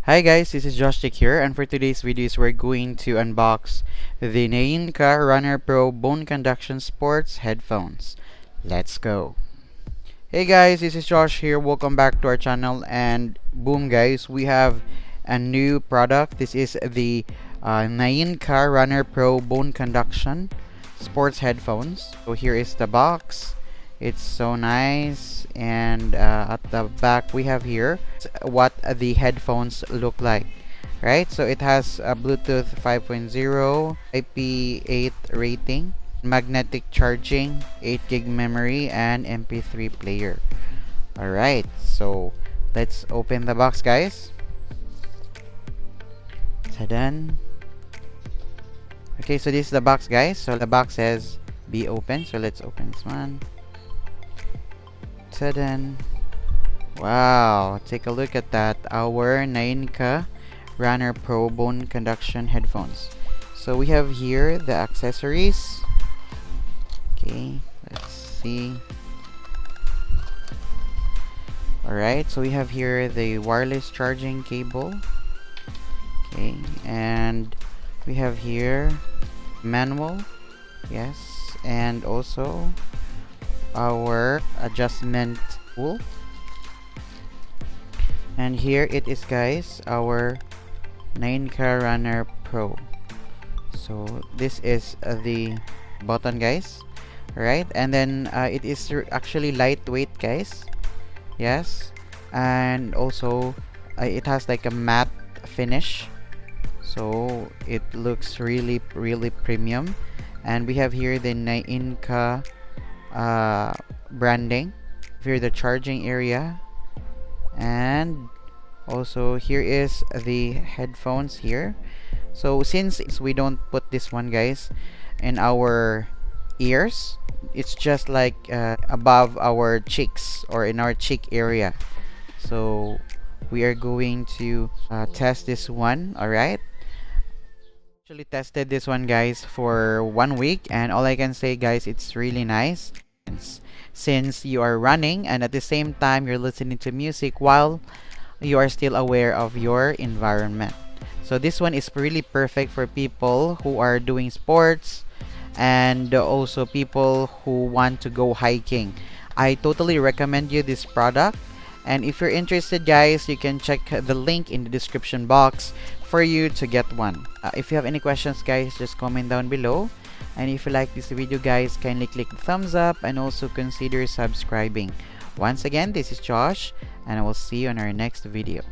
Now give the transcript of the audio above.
Hi guys, this is Josh Chic here, and for today's videos we're going to unbox the Naenka Runner Pro Bone Conduction Sports Headphones. Let's go! Hey guys, this is Josh here. Welcome back to our channel, and boom guys, we have a new product. This is the Naenka Runner Pro Bone Conduction Sports Headphones. So here is the box. It's so nice, and at the back we have here what the headphones look like, right? So it has a Bluetooth 5.0, IP8 rating, magnetic charging, 8 gig memory, and MP3 player. Alright, so let's open the box, guys. Ta-da! Okay, so this is the box, guys. So the box says be open, so let's open this one. Ta-da! Wow, take a look at that. Our Naenka Runner Pro Bone Conduction Headphones. So we have here the accessories. Okay, let's see. Alright, so we have here the wireless charging cable. Okay, and we have here manual. Yes, and also our adjustment tool. And here it is, guys, our Naenka Runner Pro. So this is the button, guys, right? And then it is actually lightweight, guys. Yes, and also it has like a matte finish, so it looks really premium. And we have here the Naenka branding. Here the charging area, and also here is the headphones here. So since we don't put this one, guys, in our ears, it's just like above our cheeks or in our cheek area. So we are going to test this one. All right, actually tested this one, guys, for 1 week, and all I can say, guys, it's really nice. Since you are running and at the same time you're listening to music while you are still aware of your environment. So this one is really perfect for people who are doing sports and also people who want to go hiking. I totally recommend you this product, and if you're interested, guys, you can check the link in the description box for you to get one. If you have any questions, guys, just comment down below. And if you like this video, guys, kindly click the thumbs up and also consider subscribing. Once again, this is Josh, and I will see you on our next video.